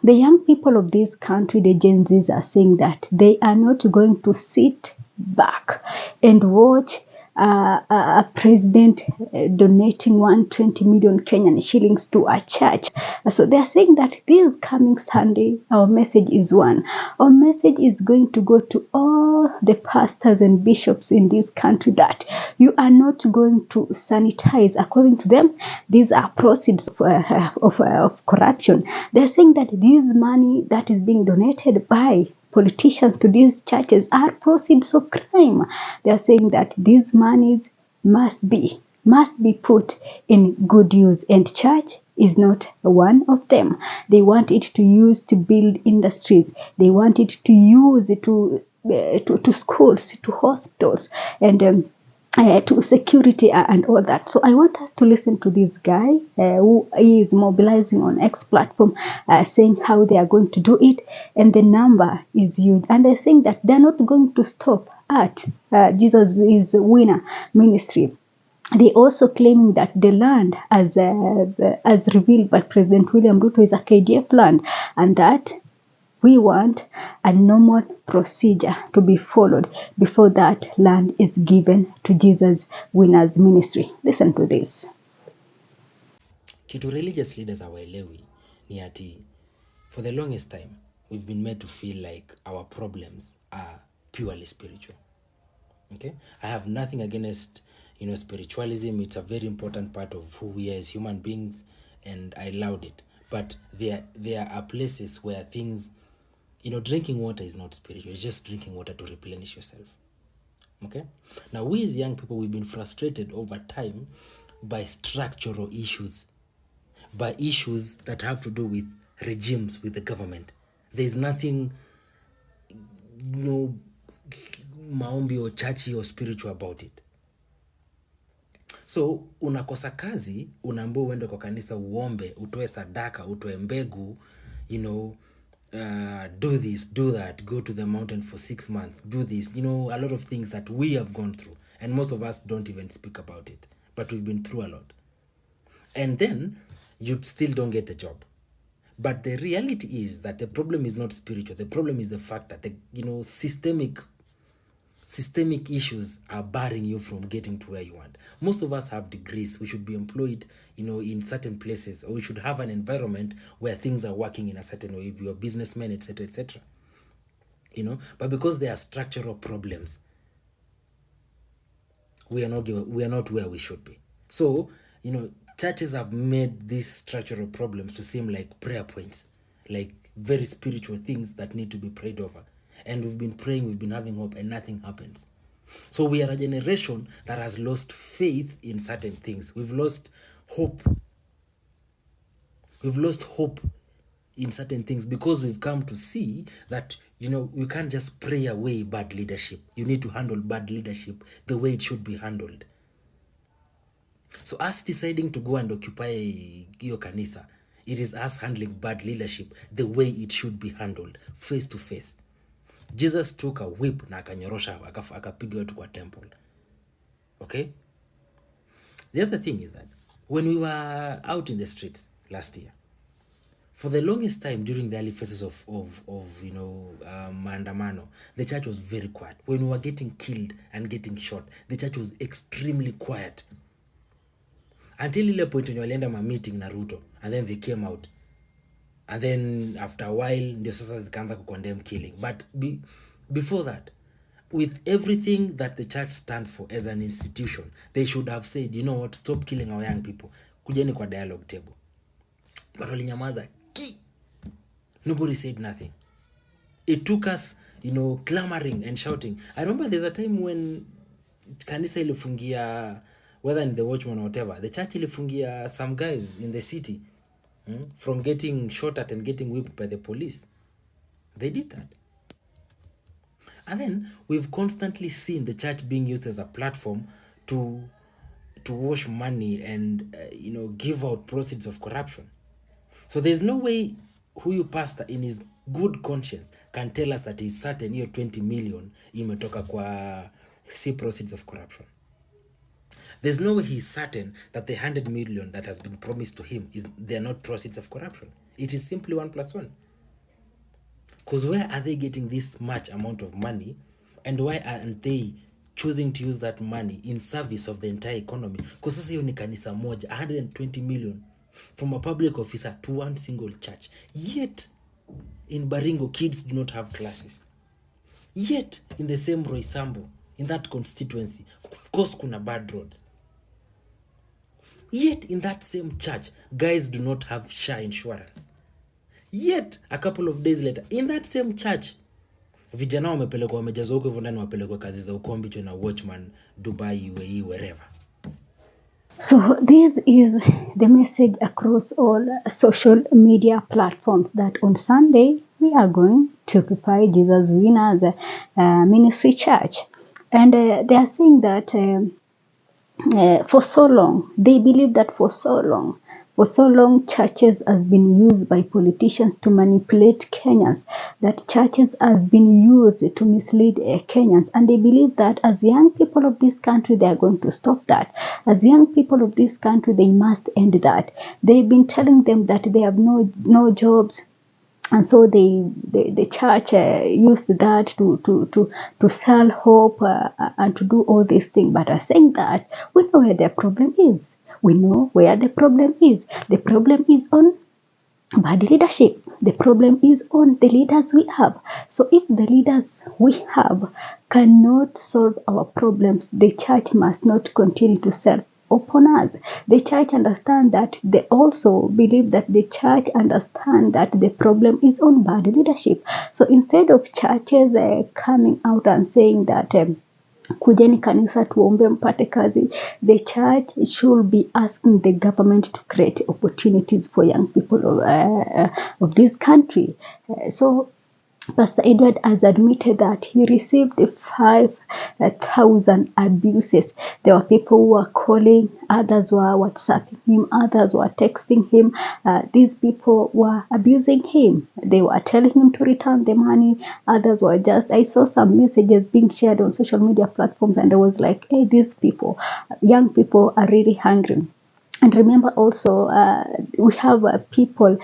The young people of this country, the Gen Zs, are saying that they are not going to sit back and watch a president donating 120 million Kenyan shillings to a church. So they are saying that this coming Sunday, our message is one. Our message is going to go to all the pastors and bishops in this country that you are not going to sanitize. According to them, these are proceeds of corruption. They are saying that this money that is being donated by politicians to these churches are proceeds of crime. They are saying that these monies must be put in good use, and church is not one of them. They want it to use to build industries. They want it to use it to schools, to hospitals, and to security and all that. So I want us to listen to this guy who is mobilizing on X platform, saying how they are going to do it, and the number is huge. And they're saying that they're not going to stop at Jesus is Winner ministry. They also claiming that the land, as revealed by President William Ruto, is a KDF land, and that we want a normal procedure to be followed before that land is given to Jesus Winners Ministry. Listen to this. Kitu religious leaders hawaelewi ni ati for the longest time we've been made to feel like our problems are purely spiritual. Okay? I have nothing against spiritualism. It's a very important part of who we are as human beings, and I allowed it. But there are places where things, drinking water is not spiritual. It's just drinking water to replenish yourself. Okay? Now, we as young people, we've been frustrated over time by structural issues, by issues that have to do with regimes, with the government. There's nothing, maombi or churchy or spiritual about it. So unakosa kazi, unaambiwa uende kwa kanisa uombe, utoe sadaka, utoe mbegu, do this, do that, go to the mountain for 6 months, do this, a lot of things that we have gone through, and most of us don't even speak about it, but we've been through a lot. And then you still don't get the job. But the reality is that the problem is not spiritual. The problem is the fact that the systemic issues are barring you from getting to where you want. Most of us have degrees. We should be employed, in certain places, or we should have an environment where things are working in a certain way. If you're a businessman, etc., etc. But because there are structural problems, we are not where we should be. So, churches have made these structural problems to seem like prayer points, like very spiritual things that need to be prayed over. And we've been praying, we've been having hope, and nothing happens. So we are a generation that has lost faith in certain things. We've lost hope. We've lost hope in certain things because we've come to see that, you can't just pray away bad leadership. You need to handle bad leadership the way it should be handled. So us deciding to go and occupy your kanisa, it is us handling bad leadership the way it should be handled, face to face. Jesus took a whip na akanyorosha akapiga watu kwa temple. Okay? The other thing is that when we were out in the streets last year, for the longest time during the early phases of maandamano, the church was very quiet. When we were getting killed and getting shot, the church was extremely quiet. Until ile point when walienda ma meeting na Ruto, and then they came out. And then after a while, ndio sasa zikaanza condemn killing. But before that, with everything that the church stands for as an institution, they should have said, you know what, stop killing our young people. Kujeni kwa dialogue table. But walinyamaza. Nobody said nothing. It took us, clamoring and shouting. I remember there's a time when kanisa ilifungia, whether in the Watchman or whatever, the church ilifungia some guys in the city from getting shot at and getting whipped by the police. They did that. And then we've constantly seen the church being used as a platform to wash money and give out proceeds of corruption. So there's no way huyu pastor in his good conscience can tell us that he's certain hiyo 20 million imetoka kwa proceeds of corruption. There's no way he's certain that the 100 million that has been promised to him they're not proceeds of corruption. It is simply 1 + 1. Because where are they getting this much amount of money, and why aren't they choosing to use that money in service of the entire economy? Because sasa hiyo ni kanisa moja, 120 million from a public officer to one single church. Yet in Baringo, kids do not have classes. Yet in the same Roysambu, in that constituency, of course kuna bad roads. Yet in that same church, guys do not have SHA insurance. Yet a couple of days later, in that same church, vijana wamepelekwa, wamejazwa huko hivyo ndani, wapelekwa kazi za ukombi na watchman Dubai, UAE, wherever. So this is the message across all social media platforms that on Sunday we are going to occupy Jesus Winners Ministry Church, and they are saying that for so long, they believe that for so long, churches have been used by politicians to manipulate Kenyans, that churches have been used to mislead Kenyans, and they believe that as young people of this country, they are going to stop that. As young people of this country, they must end that. They've been telling them that they have no jobs. And so the church used that to sell hope and to do all these things. But I'm saying that we know where the problem is. We know where the problem is. The problem is on bad leadership. The problem is on the leaders we have. So if the leaders we have cannot solve our problems, the church must not continue to serve upon us. The church understand that. They also believe that the church understand that the problem is on bad leadership. So instead of churches coming out and saying that kujeni kanisa tuombe mpate kazi, the church should be asking the government to create opportunities for young people of this country. So Pastor Edward has admitted that he received 5,000 abuses. There were people who were calling, others were WhatsApping him, others were texting him. These people were abusing him. They were telling him to return the money. Others were just, I saw some messages being shared on social media platforms, and I was like, hey, these people, young people are really hungry. And remember also, we have people,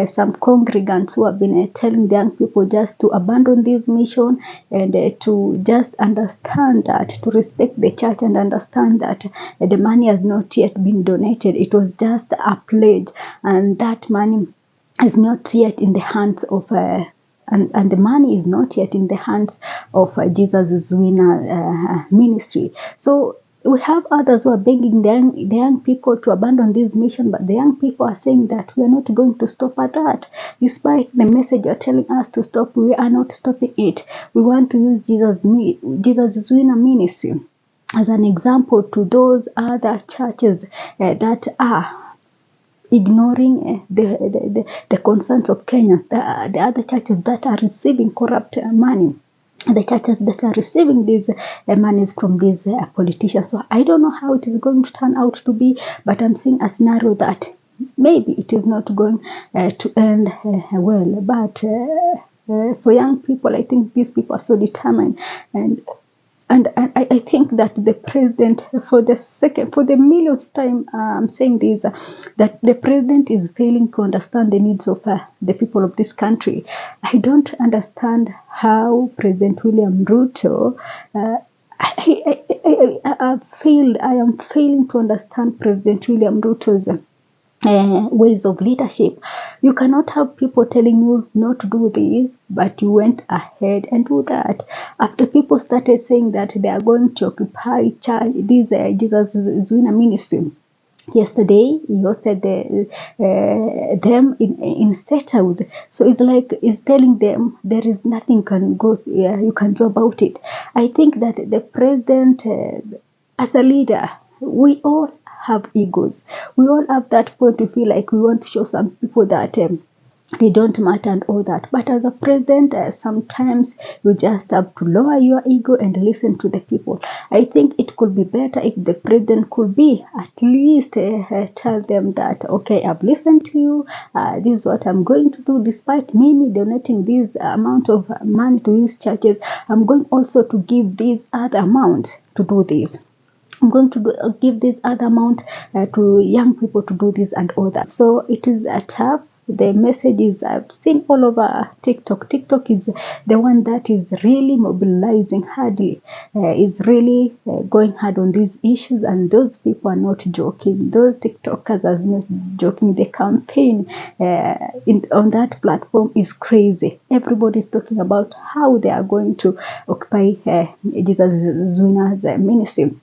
some congregants who have been telling the young people just to abandon this mission and to just understand that, to respect the church and understand that the money has not yet been donated. It was just a pledge, and that money is not yet in the hands of and the money is not yet in the hands of Jesus' Winner ministry. So we have others who are begging the young people to abandon this mission, but the young people are saying that we are not going to stop at that. Despite the message you're telling us to stop, we are not stopping it. We want to use Jesus' Winner ministry as an example to those other churches that are ignoring the concerns of Kenyans, the other churches that are receiving corrupt money, the churches that are receiving these monies from these politicians. So I don't know how it is going to turn out to be, but I'm seeing a scenario that maybe it is not going to end well. But for young people, I think these people are so determined, and I think that the president, for the millionth time, I'm saying this, that the president is failing to understand the needs of the people of this country. I don't understand how President William Ruto, I am failing to understand President William Ruto's ways of leadership. You cannot have people telling you not to do this, but you went ahead and do that. After people started saying that they are going to occupy this Jesus Winner ministry, yesterday he hosted them in State House. So it's like it's telling them there is nothing you can do about it. I think that the president, as a leader, we all have egos. We all have that point to feel like we want to show some people that they don't matter and all that. But as a president, sometimes you just have to lower your ego and listen to the people. I think it could be better if the president could be at least tell them that, okay, I've listened to you. This is what I'm going to do. Despite me donating this amount of money to these churches, I'm going also to give this other amount to do this. I'm going to give this other amount to young people to do this and all that. So it is tough the messages I've seen all over TikTok. TikTok is the one that is really mobilizing hardly, is really going hard on these issues, and those people are not joking. Those TikTokers are not joking. The campaign on that platform is crazy. Everybody's talking about how they are going to occupy Jesus Zwina's ministry.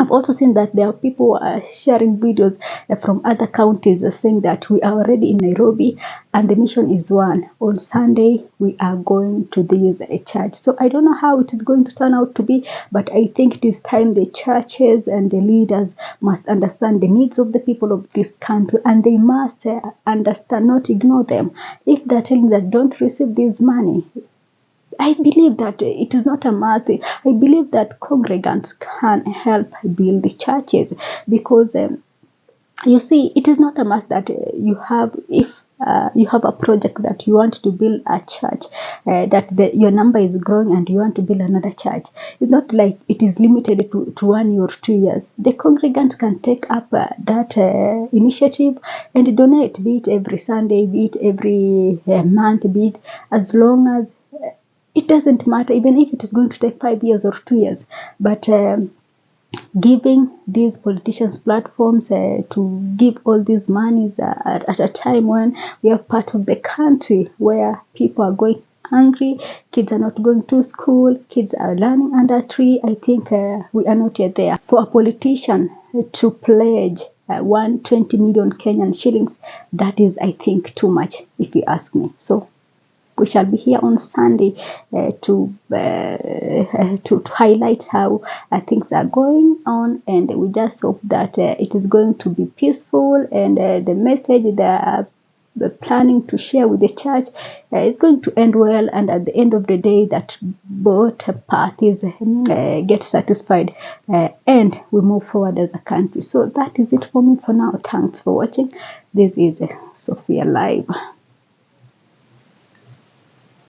I've also seen that there are people sharing videos from other counties saying that we are already in Nairobi and the mission is one. On Sunday, we are going to this church. So I don't know how it is going to turn out to be, but I think it is time the churches and the leaders must understand the needs of the people of this country, and they must understand, not ignore them. If they're telling that don't receive this money, I believe that it is not a must. I believe that congregants can help build the churches, because you see, it is not a must that you have, if you have a project that you want to build a church, that your number is growing and you want to build another church. It's not like it is limited to 1 year or 2 years. The congregant can take up that initiative and donate, be it every Sunday, be it every month, be it as long as it doesn't matter, even if it is going to take 5 years or 2 years. But giving these politicians platforms to give all these monies at a time when we are part of the country where people are going hungry, kids are not going to school, kids are learning under a tree. I think we are not yet there. For a politician to pledge 120 million Kenyan shillings, that is, I think, too much, if you ask me. So we shall be here on Sunday to highlight how things are going on, and we just hope that it is going to be peaceful, and the message they are planning to share with the church is going to end well, and at the end of the day that both parties get satisfied, and we move forward as a country. So that is it for me for now. Thanks for watching. This is Sophia Live.